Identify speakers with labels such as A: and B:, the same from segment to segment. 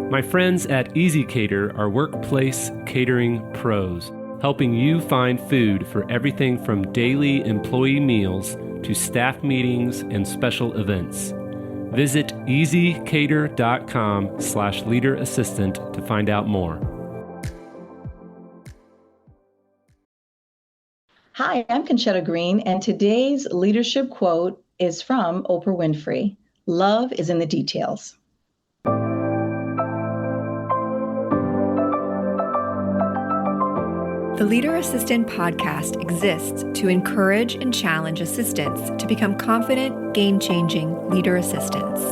A: My friends at Easy Cater are workplace catering pros, helping you find food for everything from daily employee meals to staff meetings and special events. Visit easycater.com/leaderassistant to find out more.
B: Hi, I'm Concetta Green, and today's leadership quote is from Oprah Winfrey. Love is in the details.
C: The Leader Assistant podcast exists to encourage and challenge assistants to become confident, game-changing leader assistants.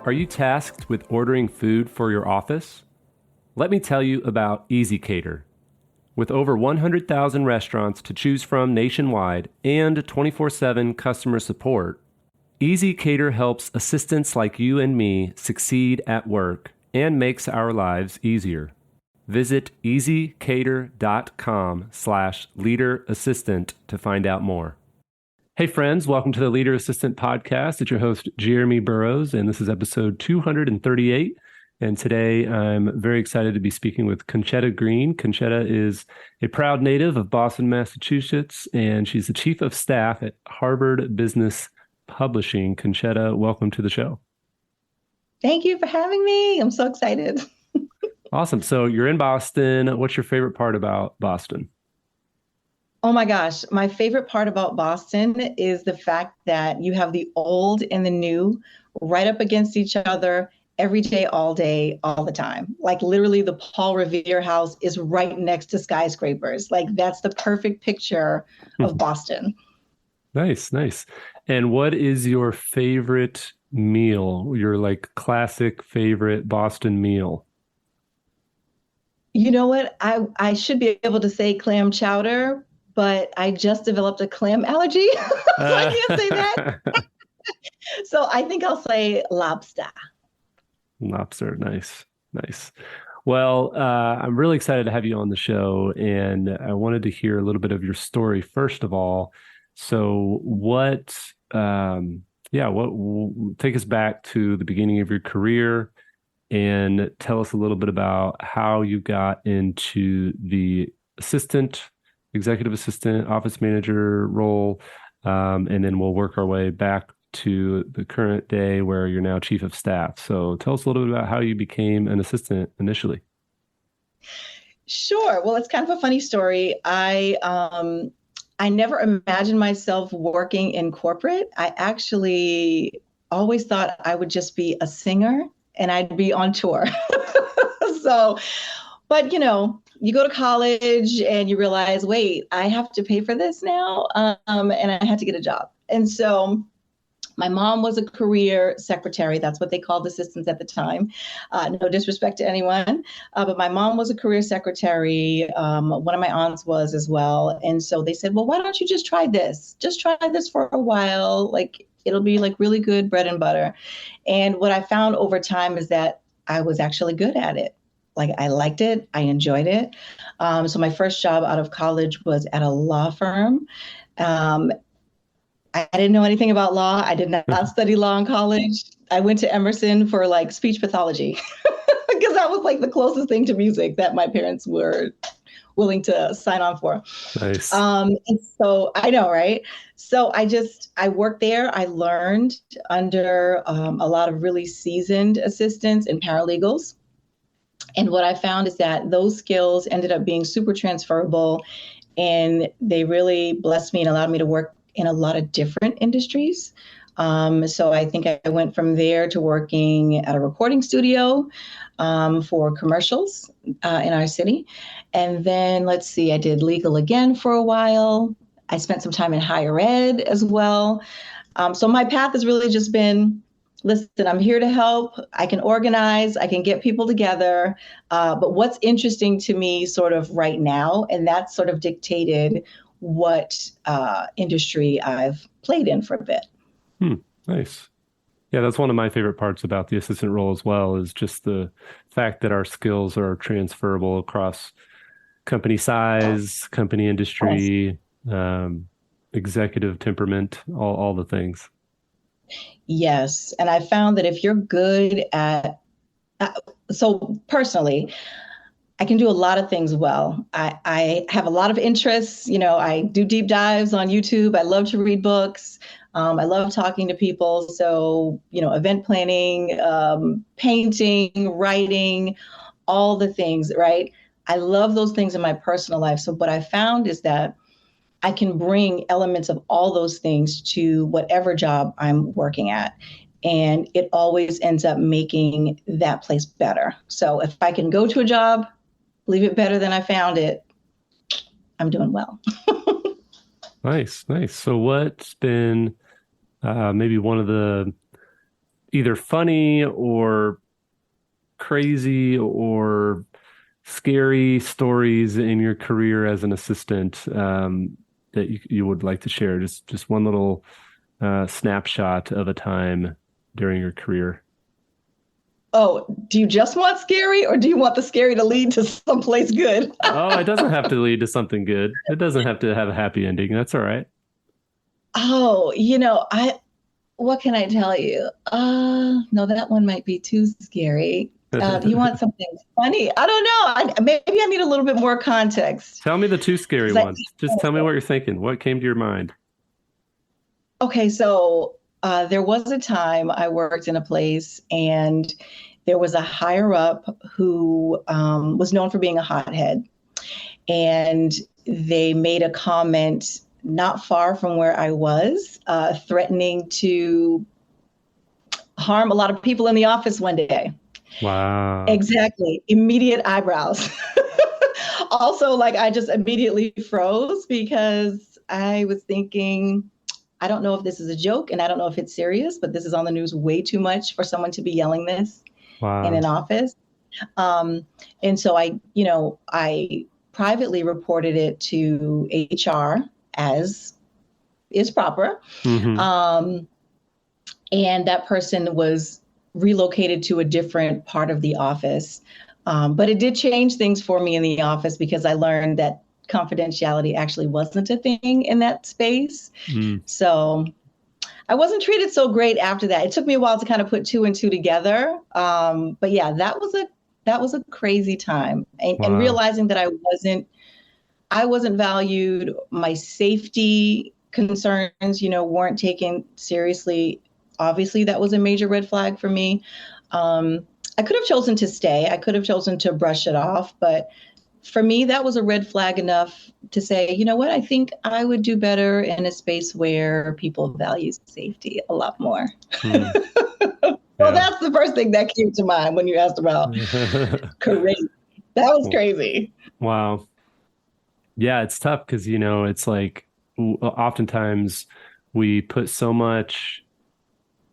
A: Are you tasked with ordering food for your office? Let me tell you about Easy Cater. With over 100,000 restaurants to choose from nationwide and 24/7 customer support, Easy Cater helps assistants like you and me succeed at work and makes our lives easier. Visit easycater.com/leaderassistant to find out more. Hey friends, welcome to the Leader Assistant Podcast. It's your host, Jeremy Burrows, and this is episode 238. And today I'm very excited to be speaking with Concetta Green. Concetta is a proud native of Boston, Massachusetts, and she's the Chief of Staff at Harvard Business Publishing. Concetta, welcome to the show.
B: Thank you for having me. I'm so excited.
A: Awesome. So you're in Boston. What's your favorite part about Boston?
B: Oh my gosh. My favorite part about Boston is the fact that you have the old and the new right up against each other every day, all the time. Like literally the Paul Revere house is right next to skyscrapers. Like that's the perfect picture of Boston.
A: Nice, nice. And what is your favorite meal? Your like classic favorite Boston meal?
B: You know what? I should be able to say clam chowder, but I just developed a clam allergy, so I can't say that. So I think I'll say lobster.
A: Lobster, nice, nice. Well, I'm really excited to have you on the show, and I wanted to hear a little bit of your story first of all. So take us back to the beginning of your career and tell us a little bit about how you got into the executive assistant, office manager role, and then we'll work our way back to the current day where you're now chief of staff. So tell us a little bit about how you became an assistant initially.
B: Sure. Well, it's kind of a funny story. I never imagined myself working in corporate. I actually always thought I would just be a singer and I'd be on tour. But you go to college and you realize, wait, I have to pay for this now. And I had to get a job. And so my mom was a career secretary. That's what they called assistants at the time. No disrespect to anyone, but my mom was a career secretary. One of my aunts was as well. And so they said, well, why don't you just try this? Just try this for a while. Like it'll be like really good bread and butter. And what I found over time is that I was actually good at it. Like I liked it. I enjoyed it. So my first job out of college was at a law firm. I didn't know anything about law. I did not study law in college. I went to Emerson for like speech pathology because that was like the closest thing to music that my parents were willing to sign on for.
A: Nice.
B: And so I know, right? So I worked there. I learned under a lot of really seasoned assistants and paralegals. And what I found is that those skills ended up being super transferable, and they really blessed me and allowed me to work in a lot of different industries. So I think I went from there to working at a recording studio for commercials in our city. And then I did legal again for a while. I spent some time in higher ed as well. So my path has really just been, listen, I'm here to help. I can organize. I can get people together. But what's interesting to me sort of right now, and that sort of dictated what industry I've played in for a bit.
A: Nice. Yeah, that's one of my favorite parts about the assistant role as well, is just the fact that our skills are transferable across company size, company industry, executive temperament, all the things.
B: Yes. And I found that if you're good at, so personally, I can do a lot of things well. I have a lot of interests. I do deep dives on YouTube. I love to read books. I love talking to people. So, event planning, painting, writing, all the things, right? I love those things in my personal life. So what I found is that I can bring elements of all those things to whatever job I'm working at. And it always ends up making that place better. So if I can go to a job, leave it better than I found it, I'm doing well.
A: Nice, nice. So what's been maybe one of the either funny or crazy or scary stories in your career as an assistant that you would like to share? Just one little snapshot of a time during your career.
B: Oh, do you just want scary or do you want the scary to lead to someplace good?
A: Oh, it doesn't have to lead to something good. It doesn't have to have a happy ending. That's all right.
B: Oh, what can I tell you? No, that one might be too scary. You want something funny? I don't know. Maybe I need a little bit more context.
A: Tell me the two scary ones. Just tell me what you're thinking. What came to your mind?
B: Okay, so there was a time I worked in a place and there was a higher up who was known for being a hothead. And they made a comment not far from where I was, threatening to harm a lot of people in the office one day.
A: Wow.
B: Exactly. Immediate eyebrows. Also, I just immediately froze because I was thinking, I don't know if this is a joke and I don't know if it's serious, but this is on the news way too much for someone to be yelling this in an office. And so I privately reported it to HR as is proper. Mm-hmm. And that person was relocated to a different part of the office. But it did change things for me in the office because I learned that confidentiality actually wasn't a thing in that space. Mm. So I wasn't treated so great after that. It took me a while to kind of put two and two together. But yeah, that was a crazy time. And realizing that I wasn't valued. My safety concerns, weren't taken seriously. Obviously, that was a major red flag for me. I could have chosen to stay. I could have chosen to brush it off. But for me, that was a red flag enough to say, you know what, I think I would do better in a space where people value safety a lot more. Hmm. Well, that's the first thing that came to mind when you asked about crazy. That was crazy.
A: Wow. Yeah, it's tough because, it's like oftentimes we put so much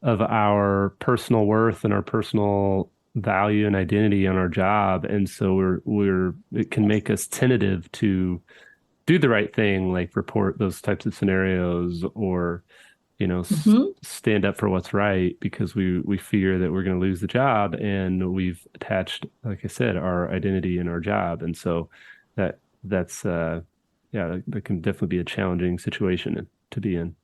A: of our personal worth and our personal value and identity on our job. And so it can make us tentative to do the right thing, like report those types of scenarios or, mm-hmm. Stand up for what's right because we fear that we're going to lose the job and we've attached, like I said, our identity in our job. And so that's that can definitely be a challenging situation to be in.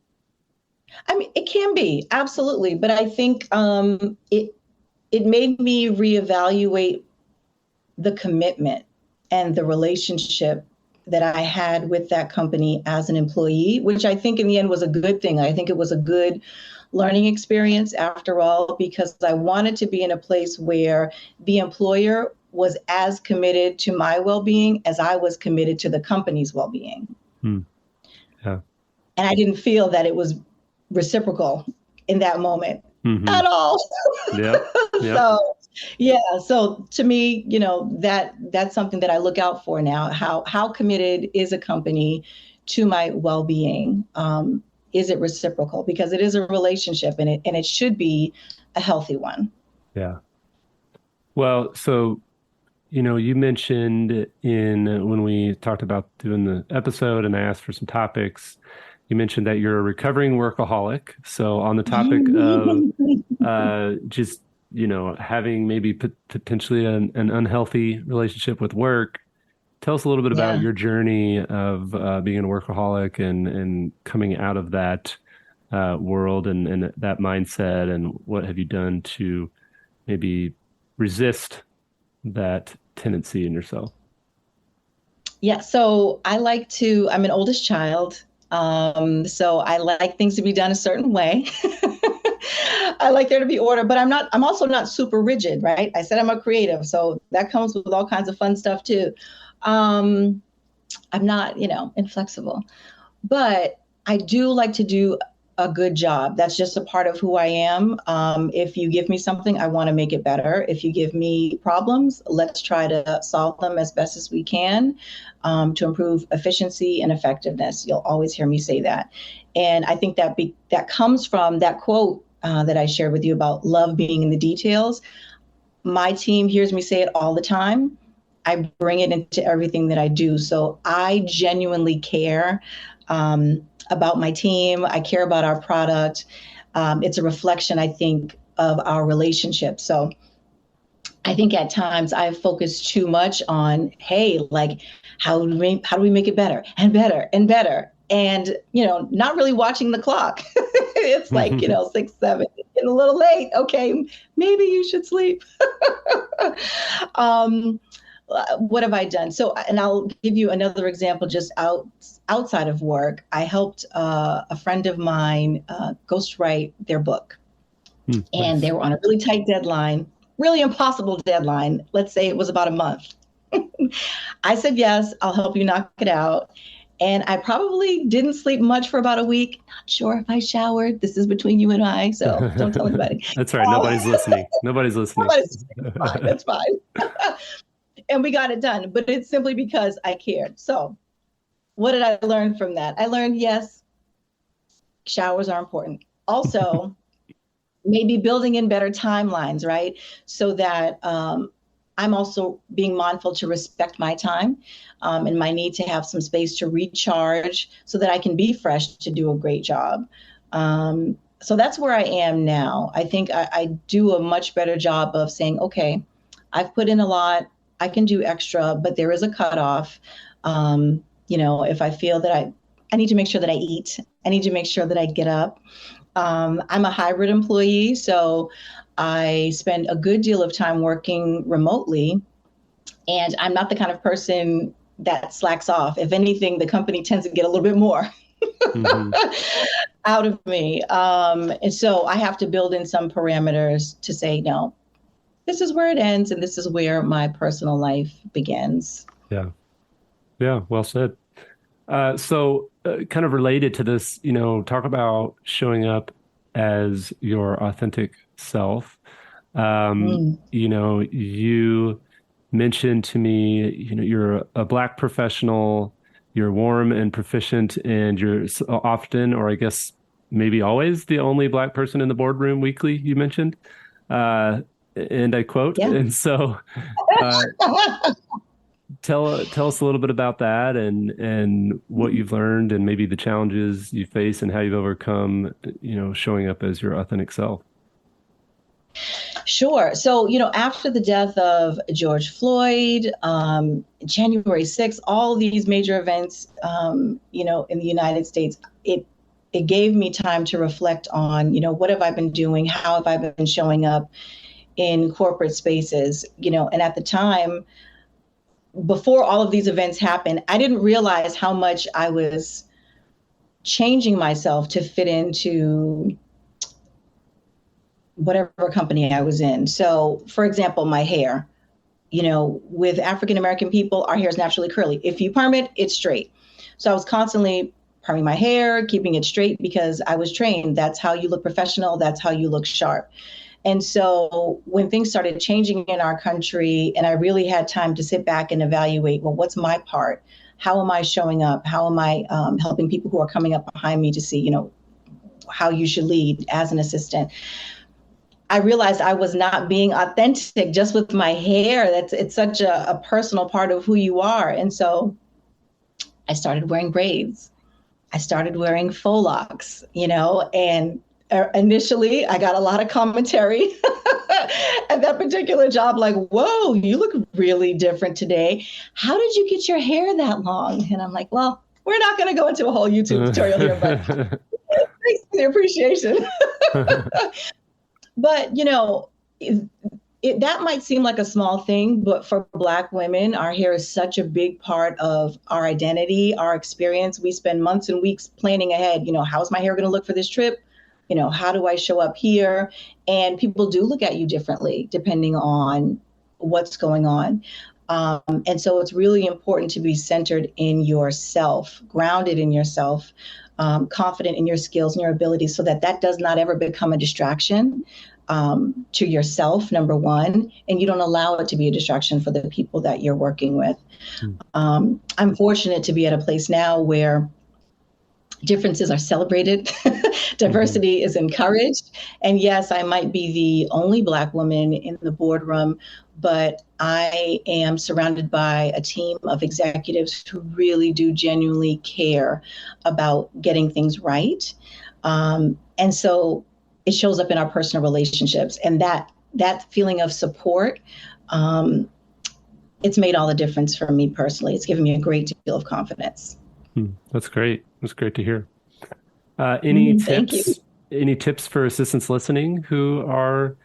B: I mean, it can be, absolutely. But I think it made me reevaluate the commitment and the relationship that I had with that company as an employee, which I think in the end was a good thing. I think it was a good learning experience after all, because I wanted to be in a place where the employer was as committed to my well-being as I was committed to the company's well-being. Hmm. Yeah. And I didn't feel that it was reciprocal in that moment. Mm-hmm. At all. Yeah. So to me, that's something that I look out for now. How committed is a company to my well-being? Is it reciprocal? Because it is a relationship and it should be a healthy one.
A: Yeah. Well, so you mentioned when we talked about doing the episode and I asked for some topics, you mentioned that you're a recovering workaholic. So on the topic of just, having maybe potentially an unhealthy relationship with work, Tell us a little bit about
B: Yeah.
A: your journey of being a workaholic and coming out of that world and that mindset, and what have you done to maybe resist that tendency in yourself?
B: Yeah. So I'm an oldest child. So I like things to be done a certain way. I like there to be order, but I'm also not super rigid, right? I said I'm a creative. So that comes with all kinds of fun stuff too. Um, I'm not, inflexible, but I do like to do a good job. That's just a part of who I am. If you give me something, I want to make it better. If you give me problems, let's try to solve them as best as we can, to improve efficiency and effectiveness. You'll always hear me say that. And I think that comes from that quote that I shared with you about love being in the details. My team hears me say it all the time. I bring it into everything that I do. So I genuinely care about my team. I care about our product. It's a reflection, I think, of our relationship. So I think at times I've focused too much on, hey, like, how do we make it better and better and better? And, not really watching the clock. It's like, 6, 7, getting a little late. Okay, maybe you should sleep. um, what have I done? So, and I'll give you another example just outside of work. I helped a friend of mine ghostwrite their book. And
A: Nice.
B: they were on a really tight deadline, really impossible deadline. Let's say it was about a month. I said, yes, I'll help you knock it out. And I probably didn't sleep much for about a week. Not sure if I showered. This is between you and I, so don't tell anybody.
A: That's right. Nobody's listening. Nobody's listening.
B: Fine. That's fine. And we got it done. But it's simply because I cared. So what did I learn from that? I learned, yes, showers are important. Also, maybe building in better timelines, right? So that I'm also being mindful to respect my time and my need to have some space to recharge so that I can be fresh to do a great job. So that's where I am now. I think I do a much better job of saying, okay, I've put in a lot. I can do extra, but there is a cutoff. If I feel that I need to make sure that I eat, I need to make sure that I get up. I'm a hybrid employee, so I spend a good deal of time working remotely, and I'm not the kind of person that slacks off. If anything, the company tends to get a little bit more out of me. And so I have to build in some parameters to say, no, this is where it ends, and this is where my personal life begins.
A: Yeah. Yeah. Well said. So kind of related to this, talk about showing up as your authentic self. You mentioned to me, you're a Black professional, you're warm and proficient, and you're often, or I guess maybe always, the only Black person in the boardroom weekly, you mentioned. And I quote,
B: Yeah.
A: and so tell us a little bit about that and what you've learned and maybe the challenges you face and how you've overcome, showing up as your authentic self.
B: Sure. So, after the death of George Floyd, January 6th, all these major events, in the United States, it gave me time to reflect on, what have I been doing? How have I been showing up in corporate spaces? And at the time, before all of these events happened, I didn't realize how much I was changing myself to fit into whatever company I was in. So, for example, my hair, with African-American people, our hair is naturally curly. If you perm it, it's straight. So I was constantly perming my hair, keeping it straight because I was trained. That's how you look professional. That's how you look sharp. And so when things started changing in our country and I really had time to sit back and evaluate, well, what's my part? How am I showing up? How am I helping people who are coming up behind me to see, how you should lead as an assistant? I realized I was not being authentic just with my hair. It's such a personal part of who you are. And so I started wearing braids. I started wearing faux locks, and Initially, I got a lot of commentary at that particular job, like, whoa, you look really different today. How did you get your hair that long? And I'm like, well, we're not going to go into a whole YouTube tutorial here, but thanks for the appreciation. But, that might seem like a small thing, but for Black women, our hair is such a big part of our identity, our experience. We spend months and weeks planning ahead. How's my hair going to look for this trip? How do I show up here? And people do look at you differently depending on what's going on. And so it's really important to be centered in yourself, grounded in yourself, confident in your skills and your abilities, so that does not ever become a distraction to yourself, number one, and you don't allow it to be a distraction for the people that you're working with. I'm fortunate to be at a place now where differences are celebrated, diversity is encouraged. And yes, I might be the only Black woman in the boardroom, but I am surrounded by a team of executives who really do genuinely care about getting things right. And so it shows up in our personal relationships, and that feeling of support, it's made all the difference for me personally. It's given me a great deal of confidence.
A: That's great. That's great to hear. Any tips? Any tips for assistants listening who are,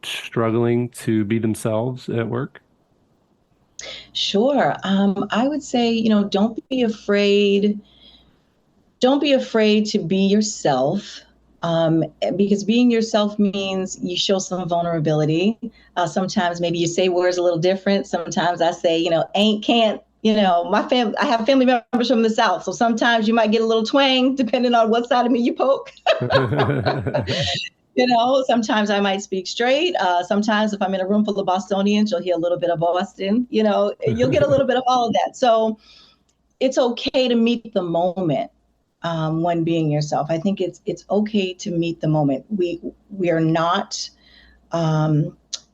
A: struggling to be themselves at work?
B: Sure. I would say, don't be afraid. Don't be afraid to be yourself, because being yourself means you show some vulnerability. Sometimes maybe you say words a little different. Sometimes I say, ain't, can't. I have family members from the South, so sometimes you might get a little twang depending on what side of me you poke. Sometimes I might speak straight. Sometimes if I'm in a room full of Bostonians, you'll hear a little bit of Boston. You'll get a little bit of all of that. So it's okay to meet the moment when being yourself. I think it's okay to meet the moment. We are not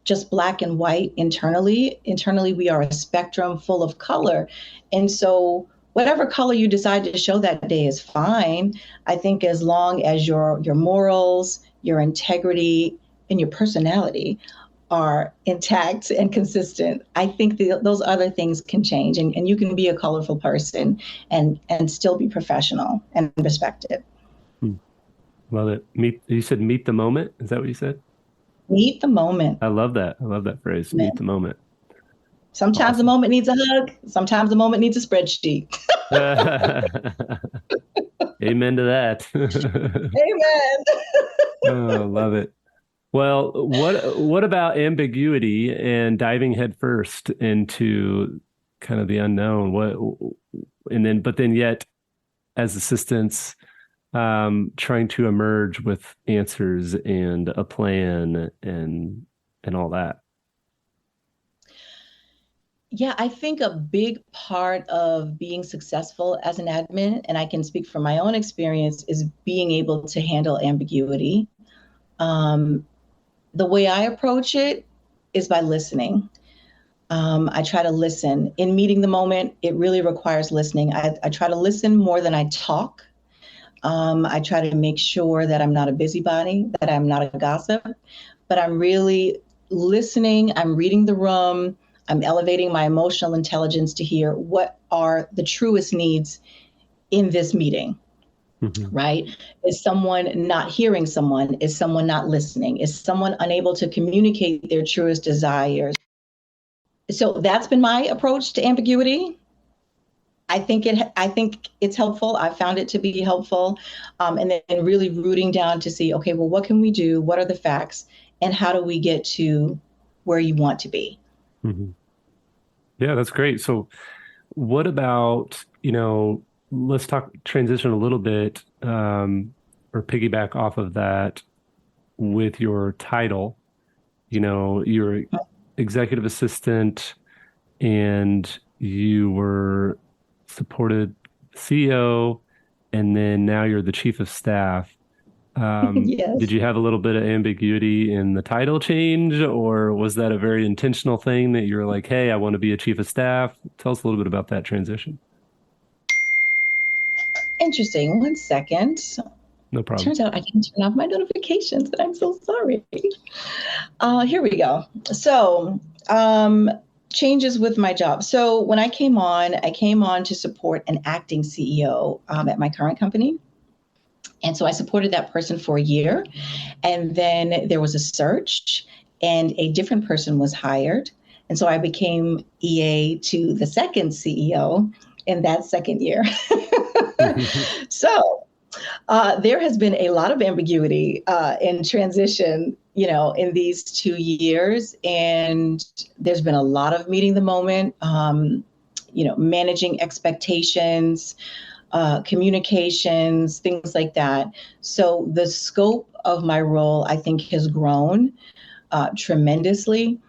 B: just black and white internally. Internally, we are a spectrum full of color. And so whatever color you decide to show that day is fine. I think as long as your morals, your integrity, and your personality are intact and consistent, I think those other things can change, and you can be a colorful person and still be professional and respected.
A: Love it. You said meet the moment. Is that what you said?
B: Meet the moment.
A: I love that. I love that phrase. Meet the moment.
B: Sometimes the moment needs a hug. Sometimes the moment needs a spreadsheet.
A: Amen to that.
B: Amen.
A: Oh, love it. Well, what about ambiguity and diving headfirst into kind of the unknown? But then yet, as assistants, trying to emerge with answers and a plan and all that.
B: Yeah, I think a big part of being successful as an admin, and I can speak from my own experience, is being able to handle ambiguity. The way I approach it is by listening. I try to listen. In meeting the moment, it really requires listening. I try to listen more than I talk. I try to make sure that I'm not a busybody, that I'm not a gossip, but I'm really listening. I'm reading the room. I'm elevating my emotional intelligence to hear what are the truest needs in this meeting, right? Is someone not hearing someone? Is someone not listening? Is someone unable to communicate their truest desires? So that's been my approach to ambiguity. I think it's helpful. I found it to be helpful. And then really rooting down to see, okay, well, what can we do? What are the facts? And how do we get to where you want to be?
A: Mm-hmm. Yeah, that's great. So what about, let's transition a little bit, or piggyback off of that with your title. You're executive assistant and you were supported CEO, and then now you're the chief of staff.
B: Yes.
A: Did you have a little bit of ambiguity in the title change, or was that a very intentional thing that you're like, hey, I want to be a chief of staff? Tell us a little bit about that transition.
B: Interesting. 1 second.
A: No problem.
B: Turns out I didn't turn off my notifications, and I'm so sorry. Here we go. So, changes with my job. So when I came on to support an acting CEO at my current company. And so I supported that person for a year. And then there was a search, and a different person was hired. And so I became EA to the second CEO in that second year. So there has been a lot of ambiguity in transition, in these 2 years. And there's been a lot of meeting the moment, managing expectations, communications, things like that. So the scope of my role, I think, has grown tremendously.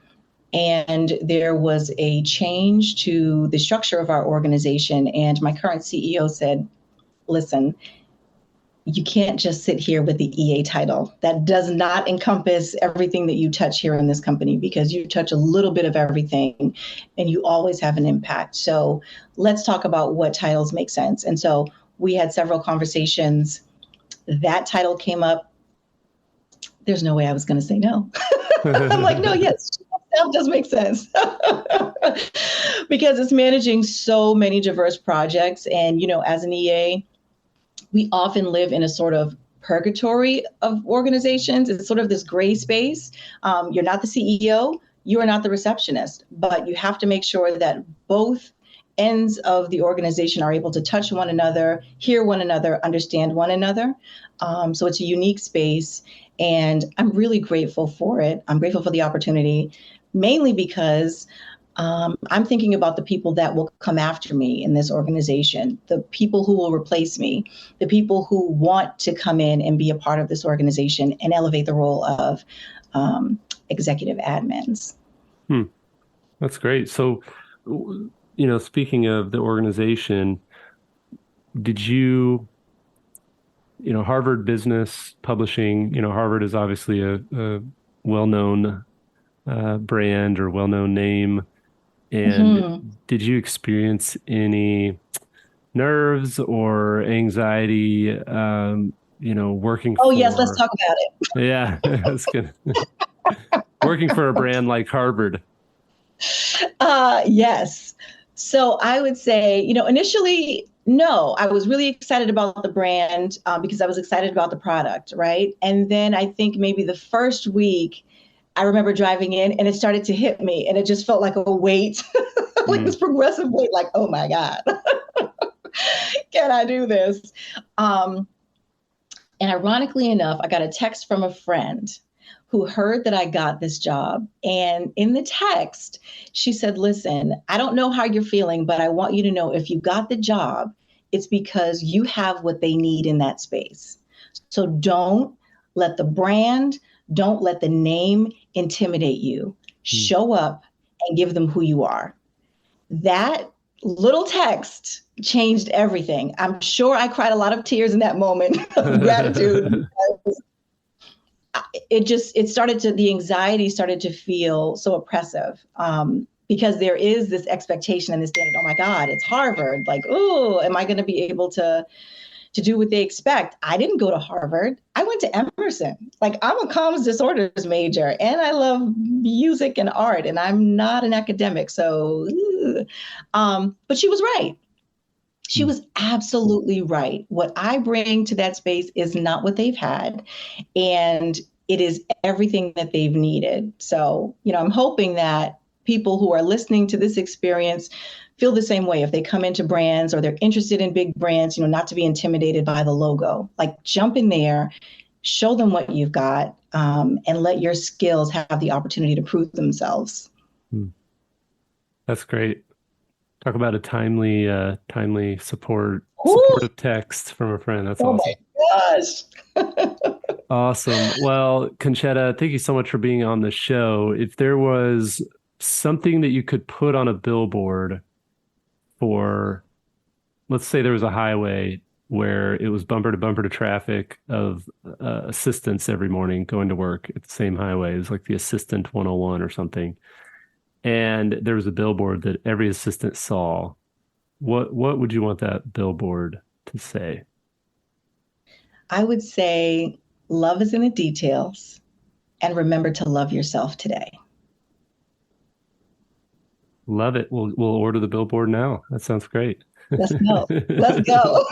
B: And there was a change to the structure of our organization. And my current CEO said, listen, you can't just sit here with the EA title. That does not encompass everything that you touch here in this company, because you touch a little bit of everything and you always have an impact. So let's talk about what titles make sense. And so we had several conversations. That title came up. There's no way I was going to say no. I'm like, no, yes, that does make sense. Because it's managing so many diverse projects. And, as an EA, we often live in a sort of purgatory of organizations. It's sort of this gray space. You're not the CEO, you are not the receptionist, but you have to make sure that both ends of the organization are able to touch one another, hear one another, understand one another. So it's a unique space, and I'm really grateful for it. I'm grateful for the opportunity, mainly because I'm thinking about the people that will come after me in this organization, the people who will replace me, the people who want to come in and be a part of this organization and elevate the role of executive admins.
A: That's great. So, speaking of the organization, did you, Harvard Business Publishing, Harvard is obviously a well-known brand or well-known name. And did you experience any nerves or anxiety, working
B: Oh, yes, let's talk about it.
A: Yeah, that's good. Working for a brand like Harvard.
B: Yes. So I would say, initially, no, I was really excited about the brand because I was excited about the product, right? And then I think maybe the first week, I remember driving in and it started to hit me, and it just felt like a weight, like this progressive weight, like, oh my God, can I do this? And ironically enough, I got a text from a friend who heard that I got this job. And in the text, she said, listen, I don't know how you're feeling, but I want you to know if you got the job, it's because you have what they need in that space. So don't let the brand, don't let the name intimidate you. Show up and give them who you are. That little text changed everything. I'm sure I cried a lot of tears in that moment of gratitude. The anxiety started to feel so oppressive because there is this expectation and this standard. Oh my God, it's Harvard. Like, oh, am I going to be able to do what they expect? I didn't go to Harvard. I went to Emerson. Like, I'm a comms disorders major and I love music and art, and I'm not an academic. So, but she was right. She was absolutely right. What I bring to that space is not what they've had, and it is everything that they've needed. So, I'm hoping that people who are listening to this experience feel the same way if they come into brands or they're interested in big brands, not to be intimidated by the logo. Like, jump in there, show them what you've got, and let your skills have the opportunity to prove themselves.
A: That's great. Talk about a timely supportive text from a friend. That's awesome.
B: Oh my gosh.
A: Awesome. Well, Concetta, thank you so much for being on the show. If there was something that you could put on a billboard for, let's say there was a highway where it was bumper to traffic of assistants every morning going to work at the same highway. It was like the Assistant 101 or something. And there was a billboard that every assistant saw. What would you want that billboard to say?
B: I would say love is in the details, and remember to love yourself today.
A: Love it. We'll order the billboard now. That sounds great.
B: Let's go. Let's go.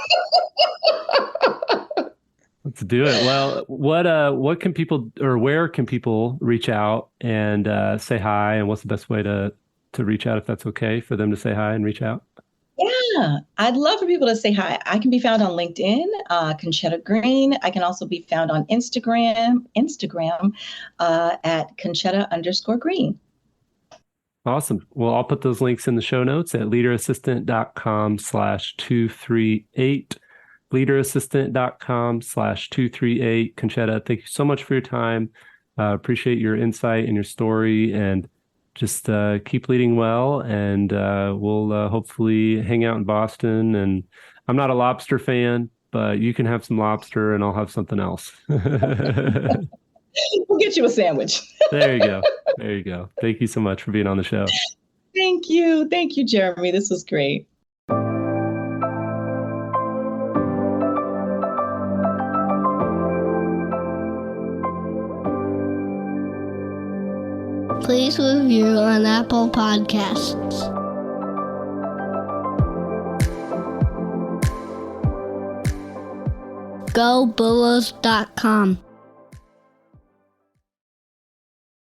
A: Let's do it. Well, what can people, or where can people reach out and say hi? And what's the best way to reach out, if that's okay for them to say hi and reach out?
B: Yeah, I'd love for people to say hi. I can be found on LinkedIn, Concetta Green. I can also be found on Instagram at Concetta_Green.
A: Awesome. Well, I'll put those links in the show notes at leaderassistant.com/238. leaderassistant.com/238. Concetta, thank you so much for your time. Appreciate your insight and your story, and just keep leading well. And we'll hopefully hang out in Boston. And I'm not a lobster fan, but you can have some lobster and I'll have something else.
B: We'll get you a sandwich.
A: There you go. There you go. Thank you so much for being on the show.
B: Thank you. Thank you, Jeremy. This was great.
D: Please review on Apple Podcasts. GoBulls.com